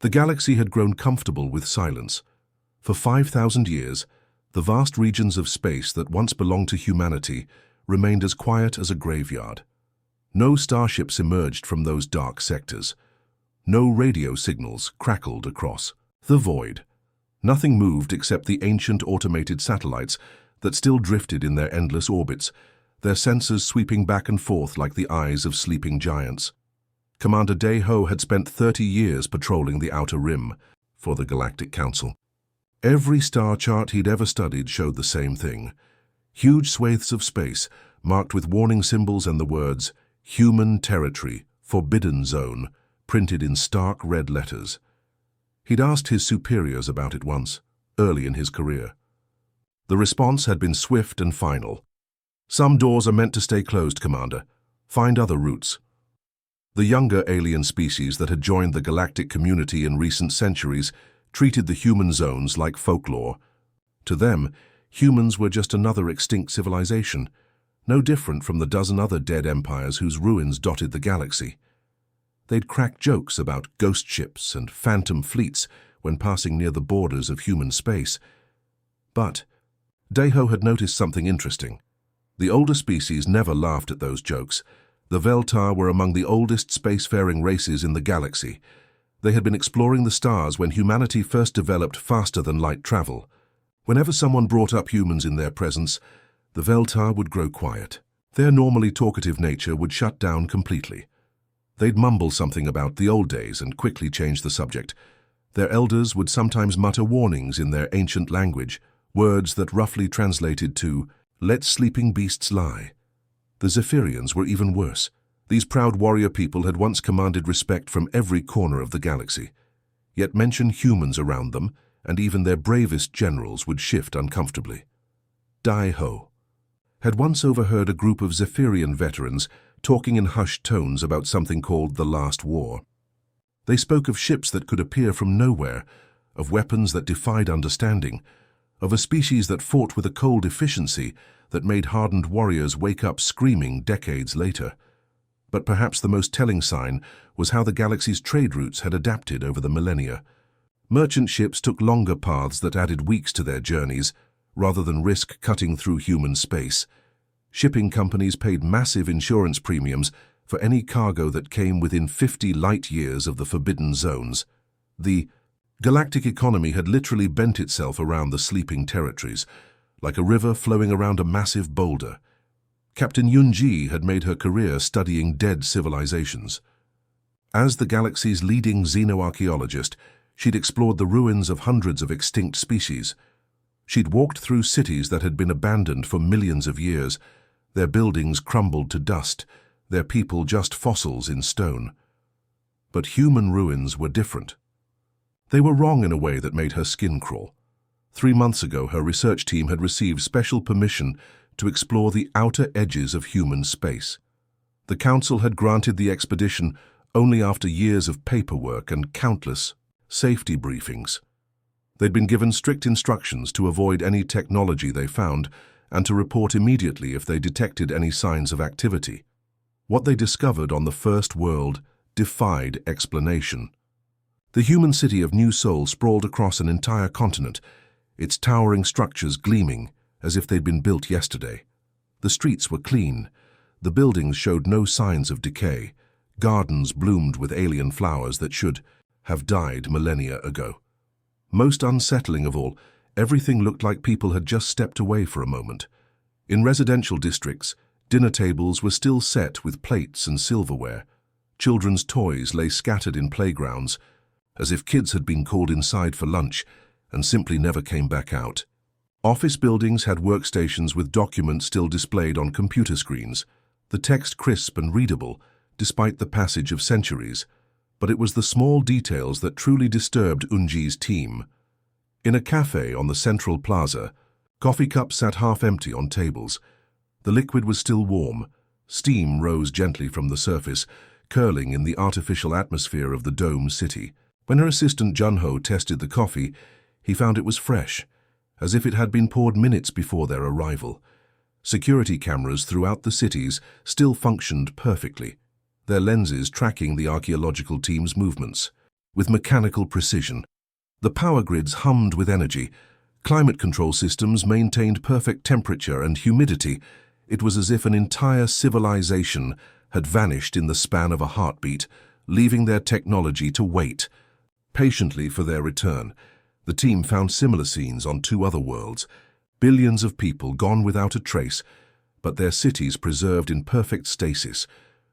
The galaxy had grown comfortable with silence. For 5,000 years, the vast regions of space that once belonged to humanity remained as quiet as a graveyard. No starships emerged from those dark sectors. No radio signals crackled across the void. Nothing moved except the ancient automated satellites that still drifted in their endless orbits, their sensors sweeping back and forth like the eyes of sleeping giants. Commander Dai-Ho had spent 30 years patrolling the Outer Rim for the Galactic Council. Every star chart he'd ever studied showed the same thing. Huge swathes of space, marked with warning symbols and the words, "Human Territory, Forbidden Zone," printed in stark red letters. He'd asked his superiors about it once, early in his career. The response had been swift and final. "Some doors are meant to stay closed, Commander. Find other routes." The younger alien species that had joined the galactic community in recent centuries treated the human zones like folklore. To them, humans were just another extinct civilization, no different from the dozen other dead empires whose ruins dotted the galaxy. They'd crack jokes about ghost ships and phantom fleets when passing near the borders of human space. But Dai-Ho had noticed something interesting. The older species never laughed at those jokes. The Veltar were among the oldest spacefaring races in the galaxy. They had been exploring the stars when humanity first developed faster-than-light travel. Whenever someone brought up humans in their presence, the Veltar would grow quiet. Their normally talkative nature would shut down completely. They'd mumble something about the old days and quickly change the subject. Their elders would sometimes mutter warnings in their ancient language, words that roughly translated to, "Let sleeping beasts lie." The Zephyrians were even worse. These proud warrior people had once commanded respect from every corner of the galaxy. Yet mention humans around them, and even their bravest generals would shift uncomfortably. Dai-Ho had once overheard a group of Zephyrian veterans talking in hushed tones about something called the Last War. They spoke of ships that could appear from nowhere, of weapons that defied understanding, of a species that fought with a cold efficiency that made hardened warriors wake up screaming decades later. But perhaps the most telling sign was how the galaxy's trade routes had adapted over the millennia. Merchant ships took longer paths that added weeks to their journeys, rather than risk cutting through human space. Shipping companies paid massive insurance premiums for any cargo that came within 50 light years of the forbidden zones. The galactic economy had literally bent itself around the sleeping territories, like a river flowing around a massive boulder. Captain Yunji had made her career studying dead civilizations. As the galaxy's leading xenoarchaeologist, she'd explored the ruins of hundreds of extinct species. She'd walked through cities that had been abandoned for millions of years, their buildings crumbled to dust, their people just fossils in stone. But human ruins were different. They were wrong in a way that made her skin crawl. 3 months ago, her research team had received special permission to explore the outer edges of human space. The Council had granted the expedition only after years of paperwork and countless safety briefings. They'd been given strict instructions to avoid any technology they found and to report immediately if they detected any signs of activity. What they discovered on the First World defied explanation. The human city of New Seoul sprawled across an entire continent, its towering structures gleaming as if they'd been built yesterday. The streets were clean. The buildings showed no signs of decay. Gardens bloomed with alien flowers that should have died millennia ago. Most unsettling of all, everything looked like people had just stepped away for a moment. In residential districts, dinner tables were still set with plates and silverware. Children's toys lay scattered in playgrounds, as if kids had been called inside for lunch and simply never came back out. Office buildings had workstations with documents still displayed on computer screens, the text crisp and readable, despite the passage of centuries. But it was the small details that truly disturbed Unji's team. In a cafe on the central plaza, coffee cups sat half empty on tables. The liquid was still warm. Steam rose gently from the surface, curling in the artificial atmosphere of the dome city. When her assistant Junho tested the coffee, he found it was fresh, as if it had been poured minutes before their arrival. Security cameras throughout the cities still functioned perfectly, their lenses tracking the archaeological team's movements. with mechanical precision. The power grids hummed with energy. Climate control systems maintained perfect temperature and humidity. It was as if an entire civilization had vanished in the span of a heartbeat, leaving their technology to wait patiently for their return. The team found similar scenes on two other worlds. Billions of people gone without a trace, but their cities preserved in perfect stasis.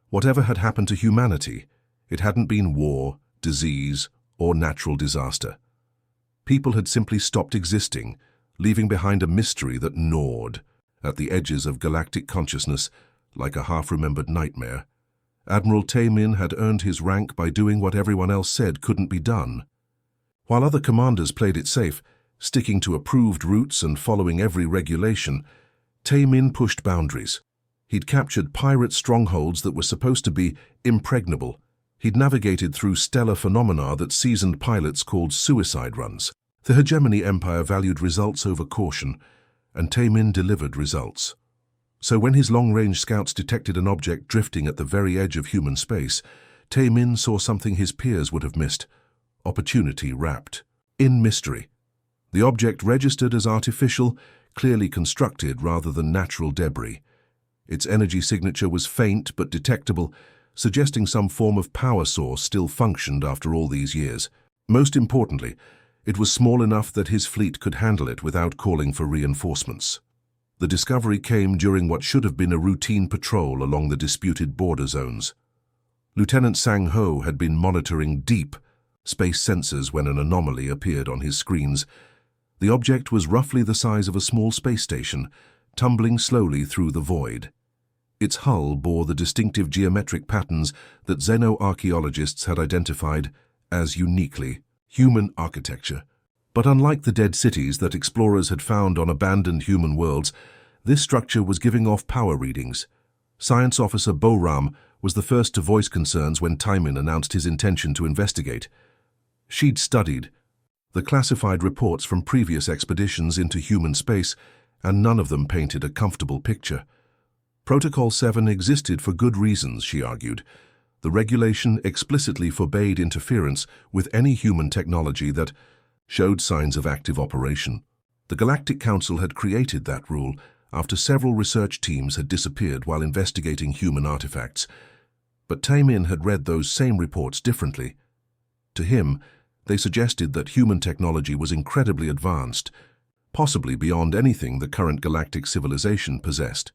Whatever had happened to humanity, it hadn't been war, disease, or natural disaster. People had simply stopped existing, leaving behind a mystery that gnawed at the edges of galactic consciousness like a half-remembered nightmare. Admiral Taemin had earned his rank by doing what everyone else said couldn't be done. While other commanders played it safe, sticking to approved routes and following every regulation, Taemin pushed boundaries. He'd captured pirate strongholds that were supposed to be impregnable. He'd navigated through stellar phenomena that seasoned pilots called suicide runs. The hegemony empire valued results over caution, and Taemin delivered results. So when his long-range scouts detected an object drifting at the very edge of human space, Taemin saw something his peers would have missed: opportunity wrapped in mystery. The object registered as artificial, clearly constructed rather than natural debris. Its energy signature was faint but detectable, suggesting some form of power source still functioned after all these years. Most importantly, it was small enough that his fleet could handle it without calling for reinforcements. The discovery came during what should have been a routine patrol along the disputed border zones. Lieutenant Sang-ho had been monitoring deep space sensors when an anomaly appeared on his screens. The object was roughly the size of a small space station, tumbling slowly through the void. Its hull bore the distinctive geometric patterns that xenoarchaeologists had identified as uniquely human architecture. But unlike the dead cities that explorers had found on abandoned human worlds, this structure was giving off power readings. Science Officer Bo-Ram was the first to voice concerns when Taemin announced his intention to investigate. She'd studied the classified reports from previous expeditions into human space, and none of them painted a comfortable picture. Protocol 7 existed for good reasons, she argued. The regulation explicitly forbade interference with any human technology that showed signs of active operation. The Galactic Council had created that rule after several research teams had disappeared while investigating human artifacts. But Taemin had read those same reports differently. To him, they suggested that human technology was incredibly advanced, possibly beyond anything the current galactic civilization possessed.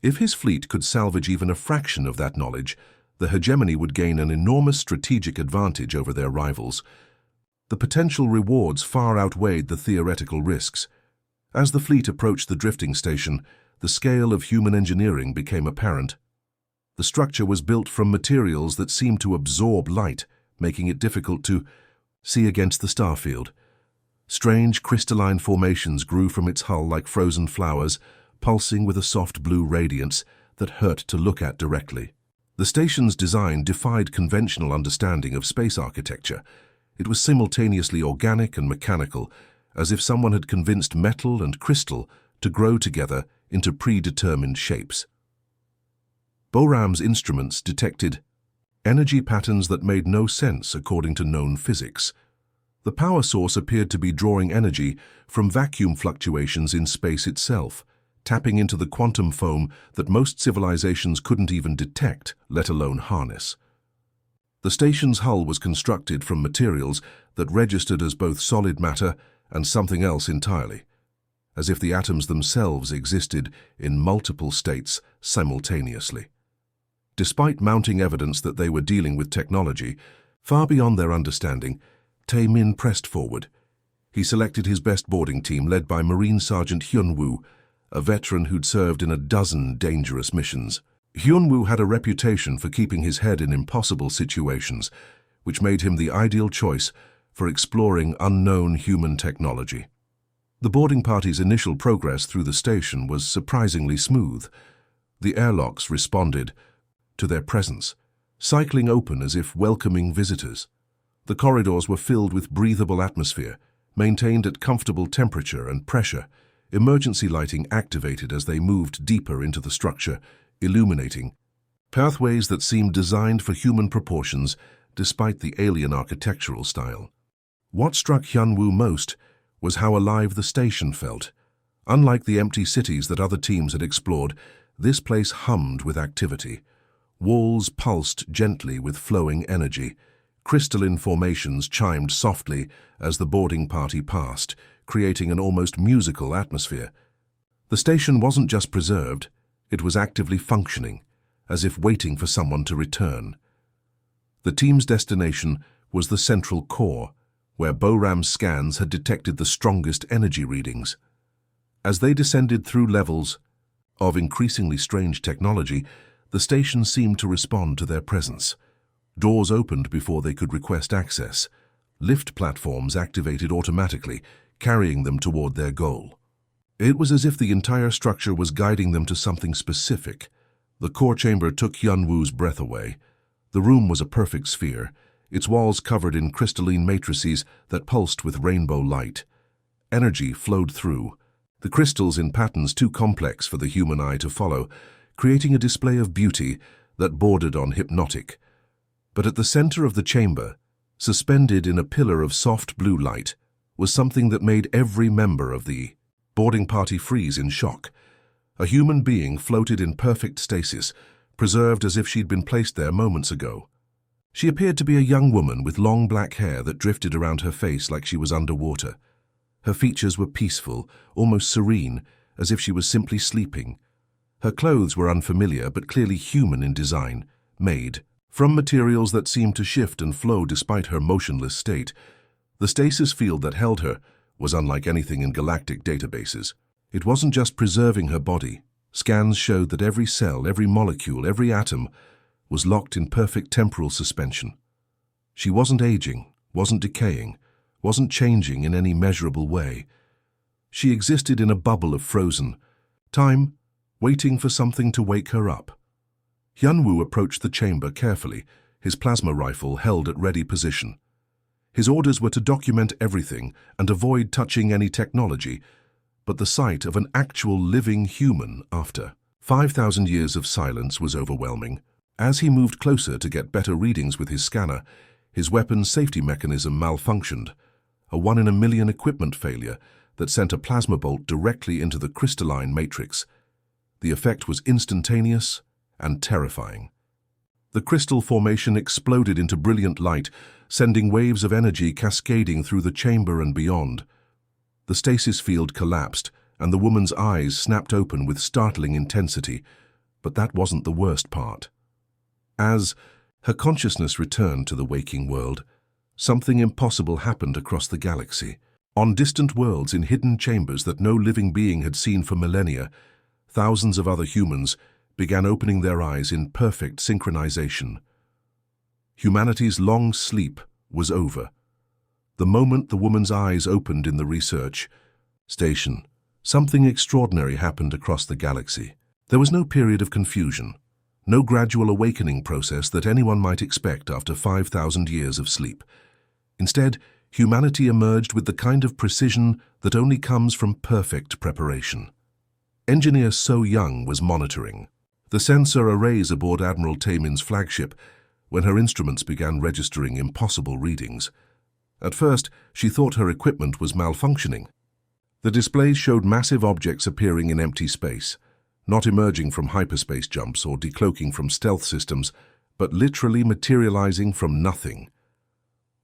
If his fleet could salvage even a fraction of that knowledge, the hegemony would gain an enormous strategic advantage over their rivals. The potential rewards far outweighed the theoretical risks. As the fleet approached the drifting station, the scale of human engineering became apparent. The structure was built from materials that seemed to absorb light, making it difficult to see against the starfield. Strange crystalline formations grew from its hull like frozen flowers, pulsing with a soft blue radiance that hurt to look at directly. The station's design defied conventional understanding of space architecture. It was simultaneously organic and mechanical, as if someone had convinced metal and crystal to grow together into predetermined shapes. Bo-Ram's instruments detected energy patterns that made no sense according to known physics. The power source appeared to be drawing energy from vacuum fluctuations in space itself, tapping into the quantum foam that most civilizations couldn't even detect, let alone harness. The station's hull was constructed from materials that registered as both solid matter and something else entirely, as if the atoms themselves existed in multiple states simultaneously. Despite mounting evidence that they were dealing with technology far beyond their understanding, Taemin pressed forward. He selected his best boarding team, led by Marine Sergeant Hyun-woo, a veteran who'd served in a dozen dangerous missions. Hyun-woo had a reputation for keeping his head in impossible situations, which made him the ideal choice for exploring unknown human technology. The boarding party's initial progress through the station was surprisingly smooth. The airlocks responded to their presence, cycling open as if welcoming visitors. The corridors were filled with breathable atmosphere, maintained at comfortable temperature and pressure. Emergency lighting activated as they moved deeper into the structure, illuminating pathways that seemed designed for human proportions despite the alien architectural style. What struck Hyunwoo most was how alive the station felt. Unlike the empty cities that other teams had explored, this place hummed with activity. Walls pulsed gently with flowing energy. Crystalline formations chimed softly as the boarding party passed, creating an almost musical atmosphere. The station wasn't just preserved, it was actively functioning, as if waiting for someone to return. The team's destination was the central core, where Boram's scans had detected the strongest energy readings. As they descended through levels of increasingly strange technology, the station seemed to respond to their presence. Doors opened before they could request access. Lift platforms activated automatically, carrying them toward their goal. It was as if the entire structure was guiding them to something specific. The core chamber took Hyunwoo's breath away. The room was a perfect sphere, its walls covered in crystalline matrices that pulsed with rainbow light. Energy flowed through, the crystals in patterns too complex for the human eye to follow, creating a display of beauty that bordered on hypnotic. But at the center of the chamber, suspended in a pillar of soft blue light, was something that made every member of the boarding party freeze in shock. A human being floated in perfect stasis, preserved as if she'd been placed there moments ago. She appeared to be a young woman with long black hair that drifted around her face like she was underwater. Her features were peaceful, almost serene, as if she was simply sleeping. Her clothes were unfamiliar but clearly human in design, made from materials that seemed to shift and flow despite her motionless state. The stasis field that held her was unlike anything in galactic databases. It wasn't just preserving her body. Scans showed that every cell, every molecule, every atom was locked in perfect temporal suspension. She wasn't aging, wasn't decaying, wasn't changing in any measurable way. She existed in a bubble of frozen time, waiting for something to wake her up. Hyunwoo approached the chamber carefully, his plasma rifle held at ready position. His orders were to document everything and avoid touching any technology, but the sight of an actual living human after 5,000 years of silence was overwhelming. As he moved closer to get better readings with his scanner, his weapon's safety mechanism malfunctioned, a one-in-a-million equipment failure that sent a plasma bolt directly into the crystalline matrix. The effect was instantaneous and terrifying. The crystal formation exploded into brilliant light, sending waves of energy cascading through the chamber and beyond. The stasis field collapsed, and the woman's eyes snapped open with startling intensity, but that wasn't the worst part. As her consciousness returned to the waking world, something impossible happened across the galaxy. On distant worlds in hidden chambers that no living being had seen for millennia, thousands of other humans began opening their eyes in perfect synchronization. Humanity's long sleep was over. The moment the woman's eyes opened in the research station, something extraordinary happened across the galaxy. There was no period of confusion, no gradual awakening process that anyone might expect after 5,000 years of sleep. Instead, humanity emerged with the kind of precision that only comes from perfect preparation. Engineer So Young was monitoring the sensor arrays aboard Admiral Taemin's flagship when her instruments began registering impossible readings. At first, she thought her equipment was malfunctioning. The displays showed massive objects appearing in empty space, not emerging from hyperspace jumps or decloaking from stealth systems, but literally materializing from nothing.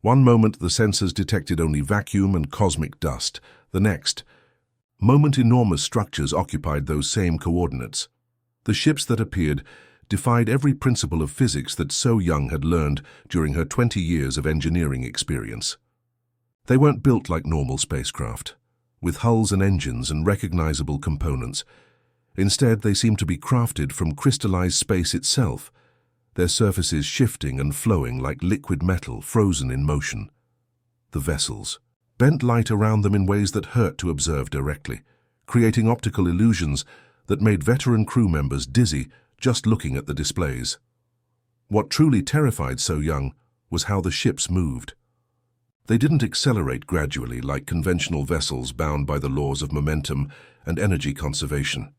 One moment the sensors detected only vacuum and cosmic dust. The next moment enormous structures occupied those same coordinates. The ships that appeared defied every principle of physics that So Young had learned during her 20 years of engineering experience. They weren't built like normal spacecraft, with hulls and engines and recognizable components. Instead, they seemed to be crafted from crystallized space itself, their surfaces shifting and flowing like liquid metal frozen in motion. The vessels bent light around them in ways that hurt to observe directly, creating optical illusions that made veteran crew members dizzy just looking at the displays. What truly terrified So Young was how the ships moved. They didn't accelerate gradually like conventional vessels bound by the laws of momentum and energy conservation.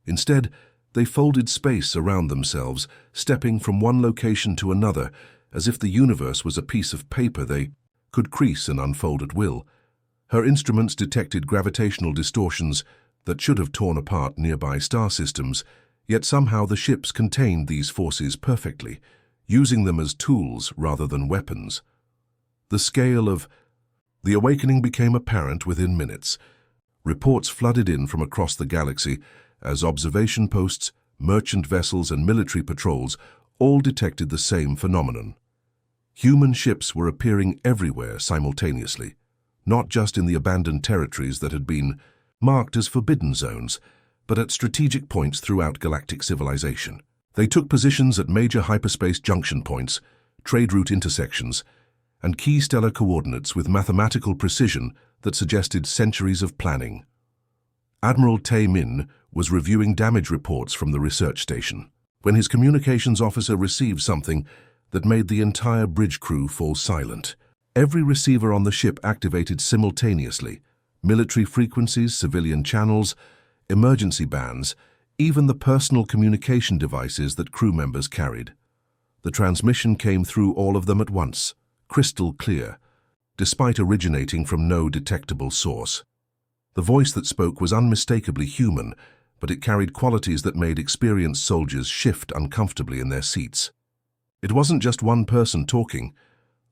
Instead, they folded space around themselves, stepping from one location to another as if the universe was a piece of paper they could crease and unfold at will. Her instruments detected gravitational distortions that should have torn apart nearby star systems, yet somehow the ships contained these forces perfectly, using them as tools rather than weapons. The scale of the awakening became apparent within minutes. Reports flooded in from across the galaxy as observation posts, merchant vessels, and military patrols all detected the same phenomenon. Human ships were appearing everywhere simultaneously, not just in the abandoned territories that had been marked as forbidden zones, but at strategic points throughout galactic civilization. They took positions at major hyperspace junction points, trade route intersections, and key stellar coordinates with mathematical precision that suggested centuries of planning. Admiral Tae Min was reviewing damage reports from the research station when his communications officer received something that made the entire bridge crew fall silent. Every receiver on the ship activated simultaneously: military frequencies, civilian channels, emergency bands, even the personal communication devices that crew members carried. The transmission came through all of them at once, crystal clear, despite originating from no detectable source. The voice that spoke was unmistakably human, but it carried qualities that made experienced soldiers shift uncomfortably in their seats. It wasn't just one person talking.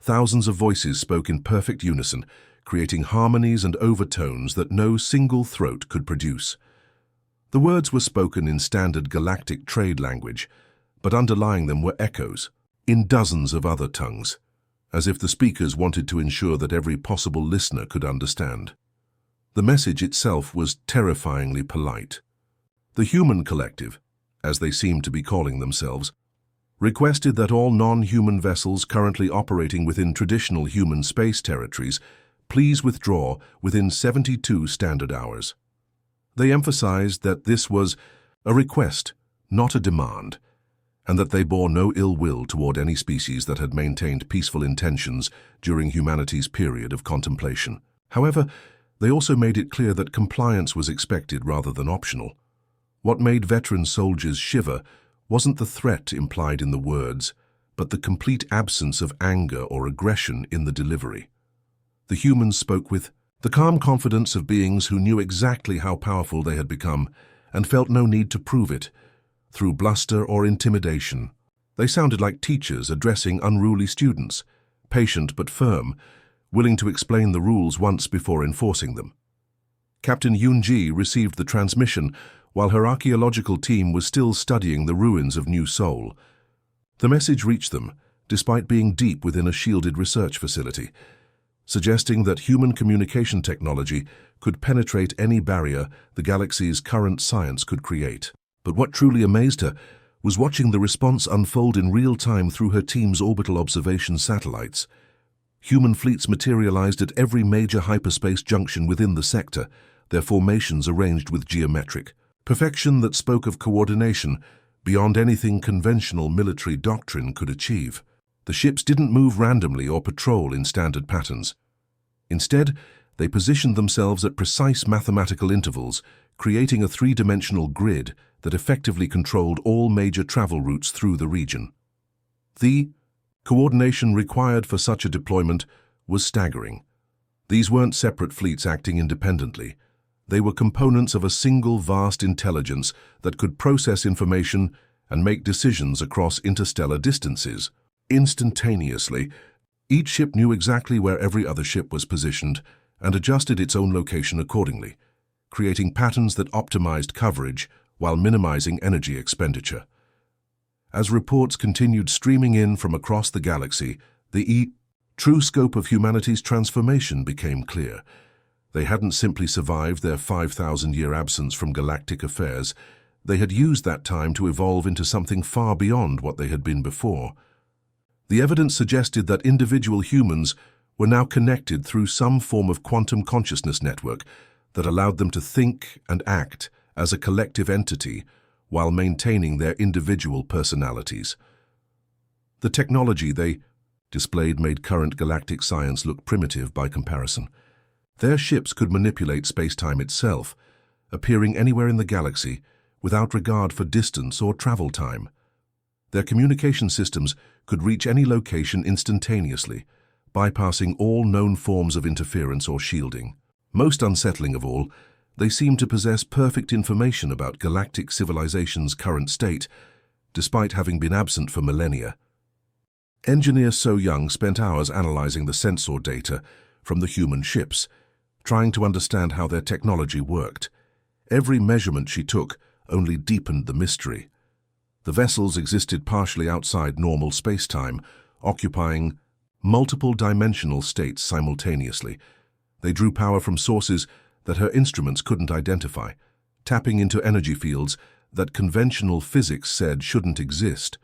Thousands of voices spoke in perfect unison, creating harmonies and overtones that no single throat could produce. The words were spoken in standard galactic trade language, but underlying them were echoes, in dozens of other tongues, as if the speakers wanted to ensure that every possible listener could understand. The message itself was terrifyingly polite. The human collective, as they seemed to be calling themselves, requested that all non-human vessels currently operating within traditional human space territories please withdraw within 72 standard hours. They emphasized that this was a request, not a demand, and that they bore no ill will toward any species that had maintained peaceful intentions during humanity's period of contemplation. However, they also made it clear that compliance was expected rather than optional. What made veteran soldiers shiver wasn't the threat implied in the words, but the complete absence of anger or aggression in the delivery. The humans spoke with the calm confidence of beings who knew exactly how powerful they had become and felt no need to prove it through bluster or intimidation. They sounded like teachers addressing unruly students, patient but firm, willing to explain the rules once before enforcing them. Captain Yoon-ji received the transmission while her archaeological team was still studying the ruins of New Seoul. The message reached them, despite being deep within a shielded research facility, suggesting that human communication technology could penetrate any barrier the galaxy's current science could create. But what truly amazed her was watching the response unfold in real time through her team's orbital observation satellites. Human fleets materialized at every major hyperspace junction within the sector, their formations arranged with geometric perfection that spoke of coordination beyond anything conventional military doctrine could achieve. The ships didn't move randomly or patrol in standard patterns. Instead, they positioned themselves at precise mathematical intervals, creating a three-dimensional grid that effectively controlled all major travel routes through the region. The coordination required for such a deployment was staggering. These weren't separate fleets acting independently. They were components of a single vast intelligence that could process information and make decisions across interstellar distances. Instantaneously, each ship knew exactly where every other ship was positioned and adjusted its own location accordingly, creating patterns that optimized coverage while minimizing energy expenditure. As reports continued streaming in from across the galaxy, the true scope of humanity's transformation became clear. They hadn't simply survived their 5,000-year absence from galactic affairs. They had used that time to evolve into something far beyond what they had been before. The evidence suggested that individual humans were now connected through some form of quantum consciousness network that allowed them to think and act as a collective entity while maintaining their individual personalities. The technology they displayed made current galactic science look primitive by comparison. Their ships could manipulate space-time itself, appearing anywhere in the galaxy without regard for distance or travel time. Their communication systems could reach any location instantaneously, bypassing all known forms of interference or shielding. Most unsettling of all, they seemed to possess perfect information about galactic civilization's current state, despite having been absent for millennia. Engineer So Young spent hours analyzing the sensor data from the human ships, trying to understand how their technology worked. Every measurement she took only deepened the mystery. The vessels existed partially outside normal space-time, occupying multiple dimensional states simultaneously. They drew power from sources that her instruments couldn't identify, tapping into energy fields that conventional physics said shouldn't exist.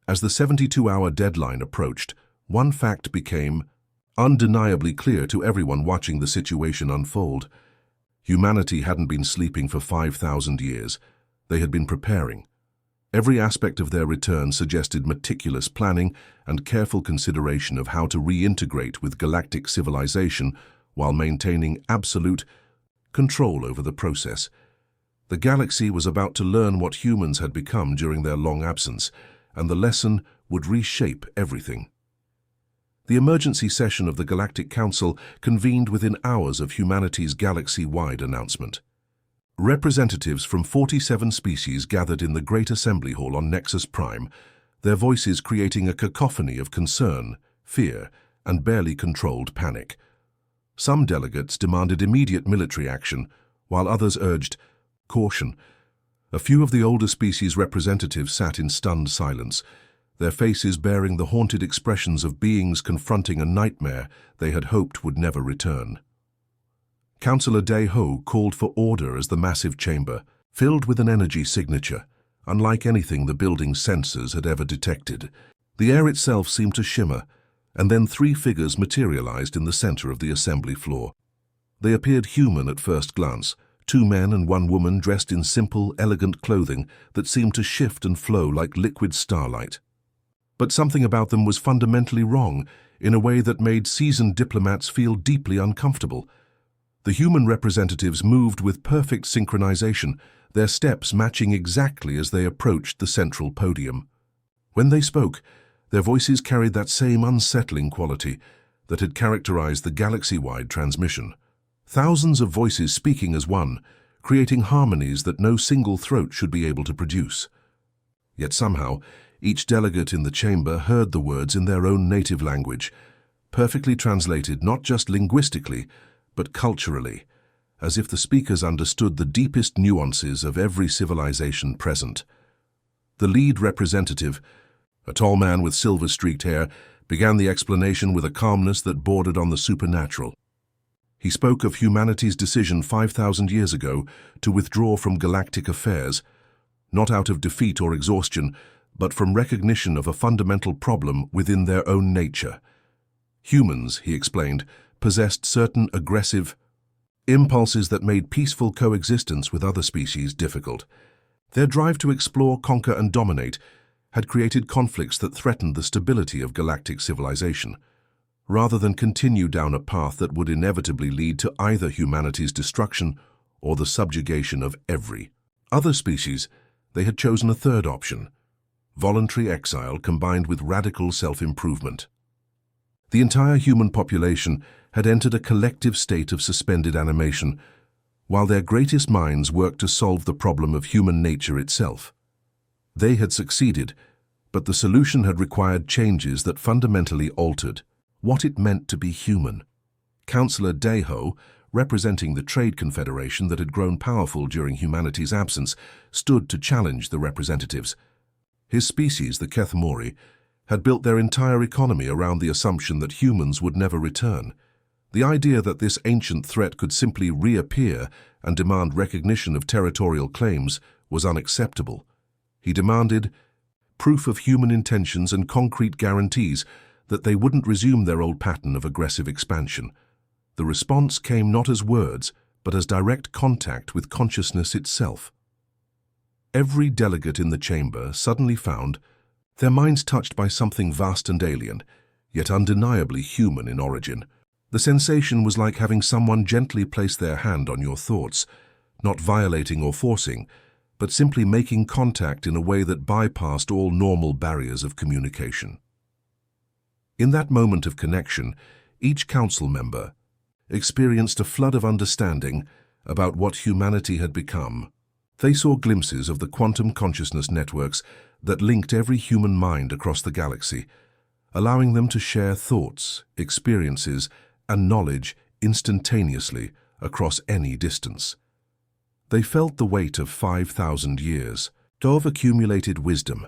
As the 72-hour deadline approached, one fact became undeniably clear to everyone watching the situation unfold. Humanity hadn't been sleeping for 5,000 years. They had been preparing. Every aspect of their return suggested meticulous planning and careful consideration of how to reintegrate with galactic civilization while maintaining absolute control over the process. The galaxy was about to learn what humans had become during their long absence, and the lesson would reshape everything. The emergency session of the Galactic Council convened within hours of humanity's galaxy-wide announcement. Representatives from 47 species gathered in the Great Assembly Hall on Nexus Prime, their voices creating a cacophony of concern, fear, and barely controlled panic. Some delegates demanded immediate military action, while others urged caution. A few of the older species representatives sat in stunned silence, their faces bearing the haunted expressions of beings confronting a nightmare they had hoped would never return. Councillor Day-Ho called for order as the massive chamber, filled with an energy signature, unlike anything the building's sensors had ever detected. The air itself seemed to shimmer, and then three figures materialized in the center of the assembly floor. They appeared human at first glance, two men and one woman dressed in simple, elegant clothing that seemed to shift and flow like liquid starlight. But something about them was fundamentally wrong, in a way that made seasoned diplomats feel deeply uncomfortable. The human representatives moved with perfect synchronization, their steps matching exactly as they approached the central podium. When they spoke, their voices carried that same unsettling quality that had characterized the galaxy-wide transmission. Thousands of voices speaking as one, creating harmonies that no single throat should be able to produce. Yet somehow, each delegate in the chamber heard the words in their own native language, perfectly translated not just linguistically, but culturally, as if the speakers understood the deepest nuances of every civilization present. The lead representative, a tall man with silver-streaked hair, began the explanation with a calmness that bordered on the supernatural. He spoke of humanity's decision 5,000 years ago to withdraw from galactic affairs, not out of defeat or exhaustion, but from recognition of a fundamental problem within their own nature. Humans, he explained, possessed certain aggressive impulses that made peaceful coexistence with other species difficult. Their drive to explore, conquer, and dominate had created conflicts that threatened the stability of galactic civilization. Rather than continue down a path that would inevitably lead to either humanity's destruction or the subjugation of every other species, they had chosen a third option: voluntary exile combined with radical self-improvement. The entire human population had entered a collective state of suspended animation, while their greatest minds worked to solve the problem of human nature itself. They had succeeded, but the solution had required changes that fundamentally altered what it meant to be human. Councillor Day-Ho, representing the Trade Confederation that had grown powerful during humanity's absence, stood to challenge the representatives. His species, the Kethmori, had built their entire economy around the assumption that humans would never return. The idea that this ancient threat could simply reappear and demand recognition of territorial claims was unacceptable. He demanded proof of human intentions and concrete guarantees that they wouldn't resume their old pattern of aggressive expansion. The response came not as words, but as direct contact with consciousness itself. Every delegate in the chamber suddenly found their minds touched by something vast and alien, yet undeniably human in origin. The sensation was like having someone gently place their hand on your thoughts, not violating or forcing, but simply making contact in a way that bypassed all normal barriers of communication. In that moment of connection, each council member experienced a flood of understanding about what humanity had become. They saw glimpses of the quantum consciousness networks that linked every human mind across the galaxy, allowing them to share thoughts, experiences, and knowledge instantaneously across any distance. They felt the weight of 5,000 years of accumulated wisdom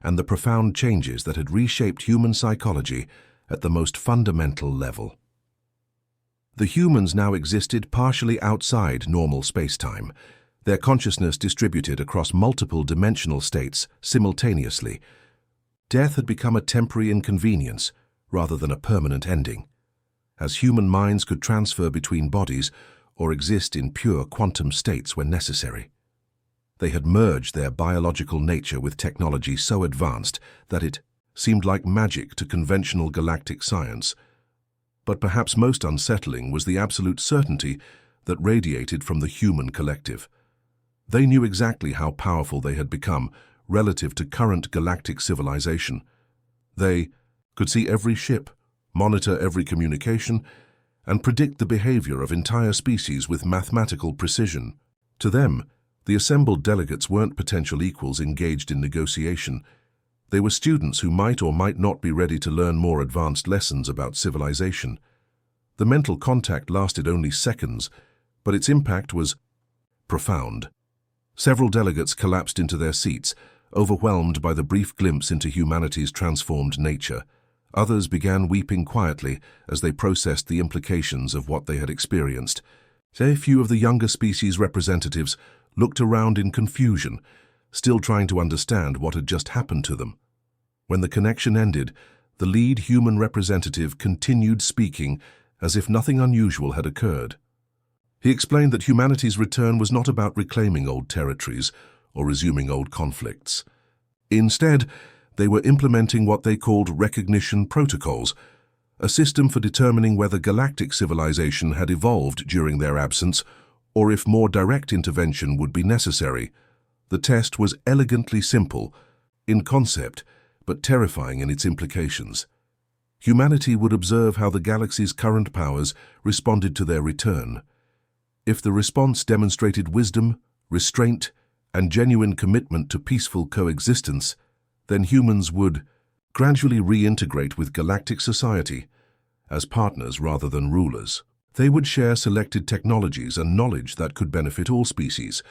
and the profound changes that had reshaped human psychology at the most fundamental level. The humans now existed partially outside normal space-time, their consciousness distributed across multiple dimensional states simultaneously. Death had become a temporary inconvenience rather than a permanent ending, as human minds could transfer between bodies or exist in pure quantum states when necessary. They had merged their biological nature with technology so advanced that it seemed like magic to conventional galactic science. But perhaps most unsettling was the absolute certainty that radiated from the human collective. They knew exactly how powerful they had become relative to current galactic civilization. They could see every ship, monitor every communication, and predict the behavior of entire species with mathematical precision. To them, the assembled delegates weren't potential equals engaged in negotiation. They were students who might or might not be ready to learn more advanced lessons about civilization. The mental contact lasted only seconds, but its impact was profound. Several delegates collapsed into their seats, overwhelmed by the brief glimpse into humanity's transformed nature. Others began weeping quietly as they processed the implications of what they had experienced. A few of the younger species representatives looked around in confusion, still trying to understand what had just happened to them. When the connection ended, the lead human representative continued speaking as if nothing unusual had occurred. He explained that humanity's return was not about reclaiming old territories or resuming old conflicts. Instead, they were implementing what they called recognition protocols, a system for determining whether galactic civilization had evolved during their absence or if more direct intervention would be necessary. The test was elegantly simple in concept, but terrifying in its implications. Humanity would observe how the galaxy's current powers responded to their return. If the response demonstrated wisdom, restraint, and genuine commitment to peaceful coexistence, then humans would gradually reintegrate with galactic society as partners rather than rulers. They would share selected technologies and knowledge that could benefit all species.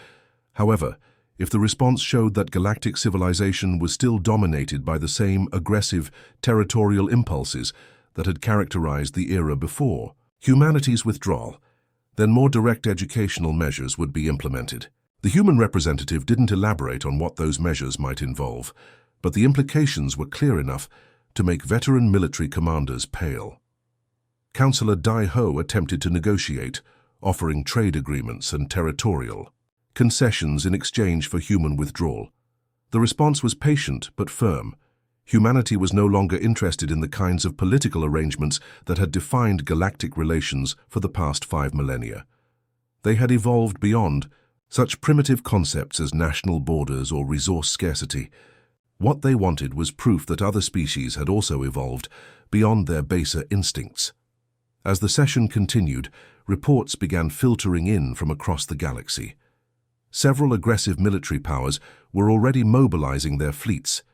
However, if the response showed that galactic civilization was still dominated by the same aggressive, territorial impulses that had characterized the era before humanity's withdrawal, then more direct educational measures would be implemented. The human representative didn't elaborate on what those measures might involve, but the implications were clear enough to make veteran military commanders pale. Councillor Dai Ho attempted to negotiate, offering trade agreements and territorial concessions in exchange for human withdrawal. The response was patient but firm. Humanity was no longer interested in the kinds of political arrangements that had defined galactic relations for the past 5 millennia. They had evolved beyond such primitive concepts as national borders or resource scarcity. What they wanted was proof that other species had also evolved beyond their baser instincts. As the session continued, reports began filtering in from across the galaxy. Several aggressive military powers were already mobilizing their fleets,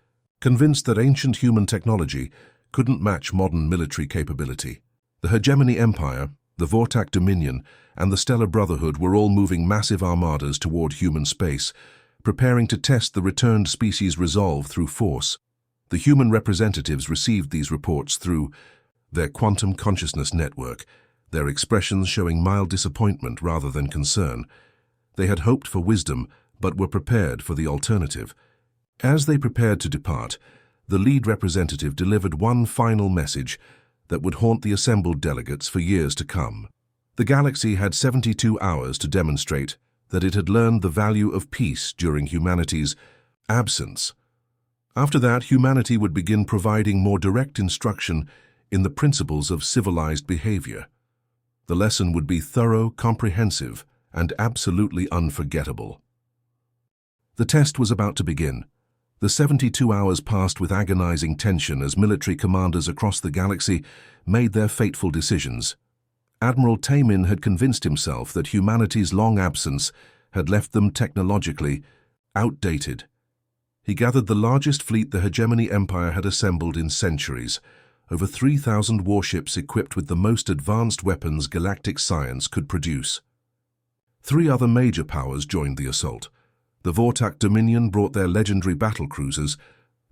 convinced that ancient human technology couldn't match modern military capability. The Hegemony Empire, the Vortak Dominion, and the Stellar Brotherhood were all moving massive armadas toward human space, preparing to test the returned species' resolve through force. The human representatives received these reports through their quantum consciousness network, their expressions showing mild disappointment rather than concern. They had hoped for wisdom, but were prepared for the alternative. As they prepared to depart, the lead representative delivered one final message that would haunt the assembled delegates for years to come. The galaxy had 72 hours to demonstrate that it had learned the value of peace during humanity's absence. After that, humanity would begin providing more direct instruction in the principles of civilized behavior. The lesson would be thorough, comprehensive, and absolutely unforgettable. The test was about to begin. The 72 hours passed with agonizing tension as military commanders across the galaxy made their fateful decisions. Admiral Tamin had convinced himself that humanity's long absence had left them technologically outdated. He gathered the largest fleet the Hegemony Empire had assembled in centuries, over 3,000 warships equipped with the most advanced weapons galactic science could produce. 3 other major powers joined the assault. The Vortak Dominion brought their legendary battlecruisers,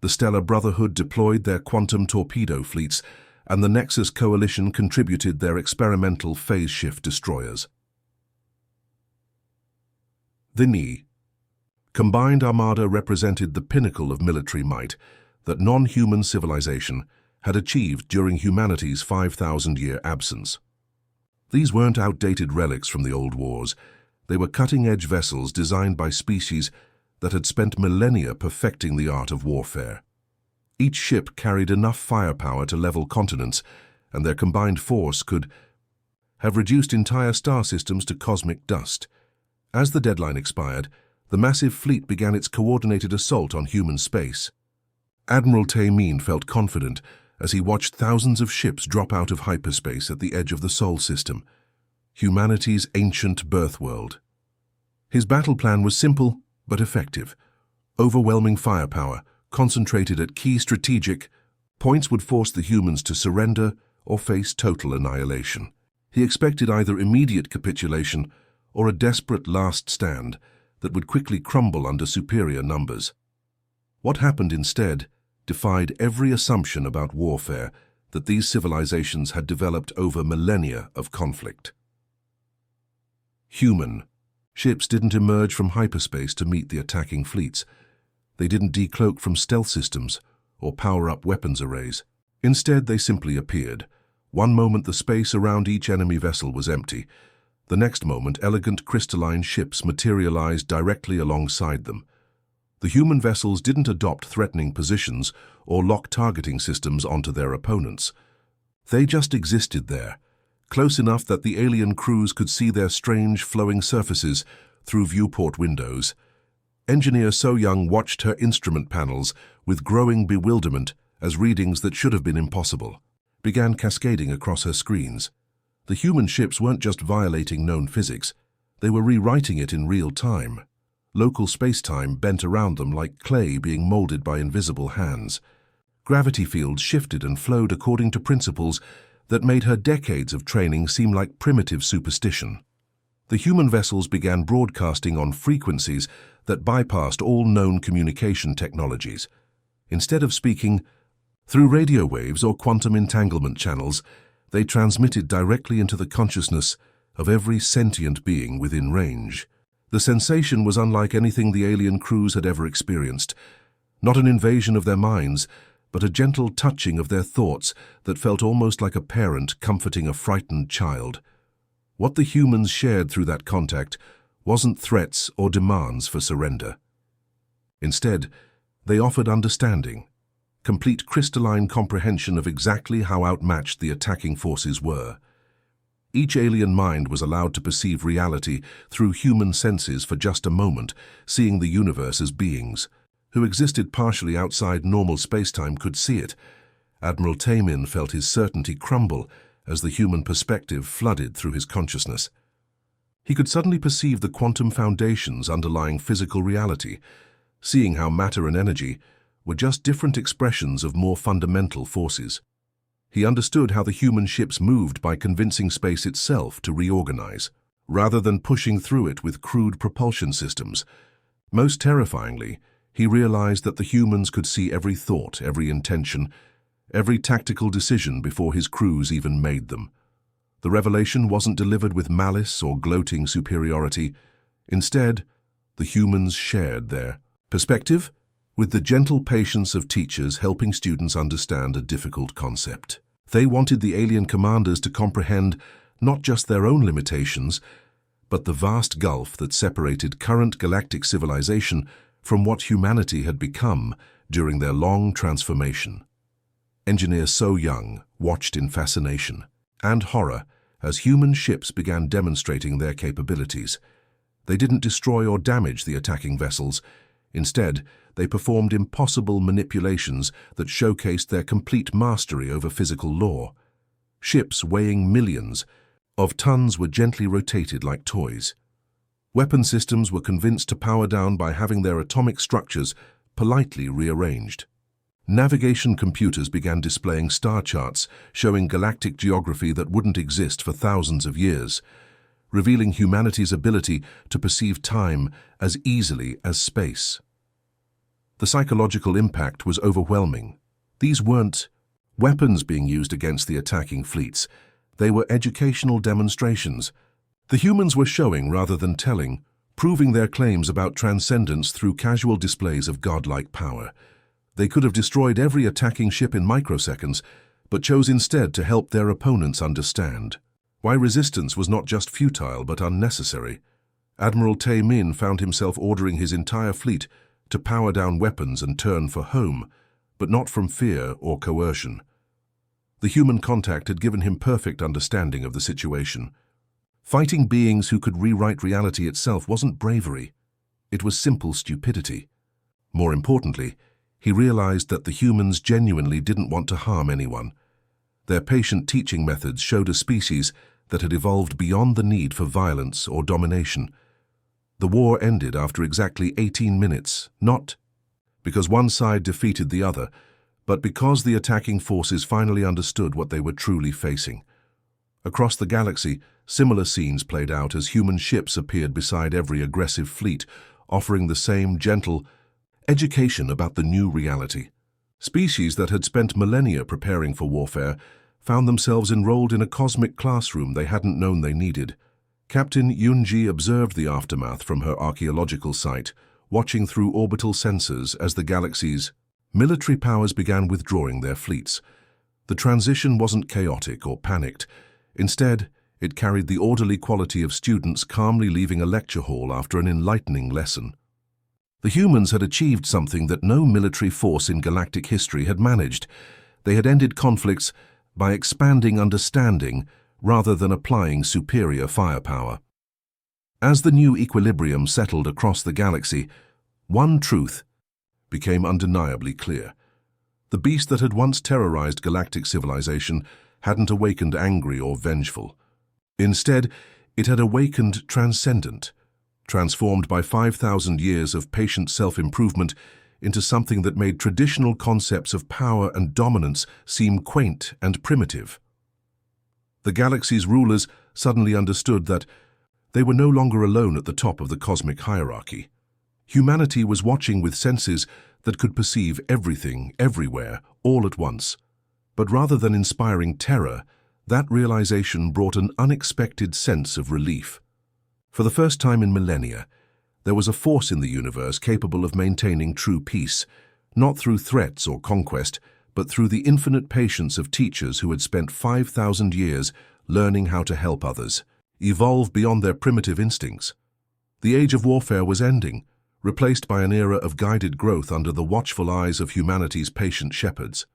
the Stellar Brotherhood deployed their quantum torpedo fleets, and the Nexus Coalition contributed their experimental phase-shift destroyers. The Ni. Combined armada represented the pinnacle of military might that non-human civilization had achieved during humanity's 5,000-year absence. These weren't outdated relics from the old wars. They were cutting-edge vessels designed by species that had spent millennia perfecting the art of warfare. Each ship carried enough firepower to level continents, and their combined force could have reduced entire star systems to cosmic dust. As the deadline expired, the massive fleet began its coordinated assault on human space. Admiral Tamin felt confident as he watched thousands of ships drop out of hyperspace at the edge of the Sol system, humanity's ancient birthworld. His battle plan was simple but effective. Overwhelming firepower, concentrated at key strategic points, would force the humans to surrender or face total annihilation. He expected either immediate capitulation or a desperate last stand that would quickly crumble under superior numbers. What happened instead defied every assumption about warfare that these civilizations had developed over millennia of conflict. Human ships didn't emerge from hyperspace to meet the attacking fleets. They didn't decloak from stealth systems or power up weapons arrays. Instead, they simply appeared. One moment the space around each enemy vessel was empty. The next moment, elegant crystalline ships materialized directly alongside them. The human vessels didn't adopt threatening positions or lock targeting systems onto their opponents. They just existed there, close enough that the alien crews could see their strange flowing surfaces through viewport windows. Engineer So Young watched her instrument panels with growing bewilderment as readings that should have been impossible began cascading across her screens. The human ships weren't just violating known physics, they were rewriting it in real time. Local space-time bent around them like clay being molded by invisible hands. Gravity fields shifted and flowed according to principles that made her decades of training seem like primitive superstition. The human vessels began broadcasting on frequencies that bypassed all known communication technologies. Instead of speaking through radio waves or quantum entanglement channels, they transmitted directly into the consciousness of every sentient being within range. The sensation was unlike anything the alien crews had ever experienced. Not an invasion of their minds, but a gentle touching of their thoughts that felt almost like a parent comforting a frightened child. What the humans shared through that contact wasn't threats or demands for surrender. Instead, they offered understanding, complete crystalline comprehension of exactly how outmatched the attacking forces were. Each alien mind was allowed to perceive reality through human senses for just a moment, seeing the universe as beings who existed partially outside normal spacetime could see it. Admiral Tamin felt his certainty crumble as the human perspective flooded through his consciousness. He could suddenly perceive the quantum foundations underlying physical reality, seeing how matter and energy were just different expressions of more fundamental forces. He understood how the human ships moved by convincing space itself to reorganize, rather than pushing through it with crude propulsion systems. Most terrifyingly, he realized that the humans could see every thought, every intention, every tactical decision before his crews even made them. The revelation wasn't delivered with malice or gloating superiority. Instead, the humans shared their perspective with the gentle patience of teachers helping students understand a difficult concept. They wanted the alien commanders to comprehend not just their own limitations, but the vast gulf that separated current galactic civilization from what humanity had become during their long transformation. Engineer So Young watched in fascination and horror as human ships began demonstrating their capabilities. They didn't destroy or damage the attacking vessels. Instead, they performed impossible manipulations that showcased their complete mastery over physical law. Ships weighing millions of tons were gently rotated like toys. Weapon systems were convinced to power down by having their atomic structures politely rearranged. Navigation computers began displaying star charts showing galactic geography that wouldn't exist for thousands of years, revealing humanity's ability to perceive time as easily as space. The psychological impact was overwhelming. These weren't weapons being used against the attacking fleets. They were educational demonstrations. The humans were showing rather than telling, proving their claims about transcendence through casual displays of godlike power. They could have destroyed every attacking ship in microseconds, but chose instead to help their opponents understand why resistance was not just futile but unnecessary. Admiral Tae Min found himself ordering his entire fleet to power down weapons and turn for home, but not from fear or coercion. The human contact had given him perfect understanding of the situation. Fighting beings who could rewrite reality itself wasn't bravery. It was simple stupidity. More importantly, he realized that the humans genuinely didn't want to harm anyone. Their patient teaching methods showed a species that had evolved beyond the need for violence or domination. The war ended after exactly 18 minutes, not because one side defeated the other, but because the attacking forces finally understood what they were truly facing. Across the galaxy, similar scenes played out as human ships appeared beside every aggressive fleet, offering the same gentle education about the new reality. Species that had spent millennia preparing for warfare found themselves enrolled in a cosmic classroom they hadn't known they needed. Captain Yunji observed the aftermath from her archaeological site, watching through orbital sensors as the galaxy's military powers began withdrawing their fleets. The transition wasn't chaotic or panicked. Instead, it carried the orderly quality of students calmly leaving a lecture hall after an enlightening lesson. The humans had achieved something that no military force in galactic history had managed. They had ended conflicts by expanding understanding rather than applying superior firepower. As the new equilibrium settled across the galaxy, one truth became undeniably clear. The beast that had once terrorized galactic civilization hadn't awakened angry or vengeful. Instead, it had awakened transcendent, transformed by 5,000 years of patient self-improvement into something that made traditional concepts of power and dominance seem quaint and primitive. The galaxy's rulers suddenly understood that they were no longer alone at the top of the cosmic hierarchy. Humanity was watching with senses that could perceive everything, everywhere, all at once. But rather than inspiring terror, that realization brought an unexpected sense of relief. For the first time in millennia, there was a force in the universe capable of maintaining true peace, not through threats or conquest, but through the infinite patience of teachers who had spent 5,000 years learning how to help others, evolve beyond their primitive instincts. The age of warfare was ending, replaced by an era of guided growth under the watchful eyes of humanity's patient shepherds.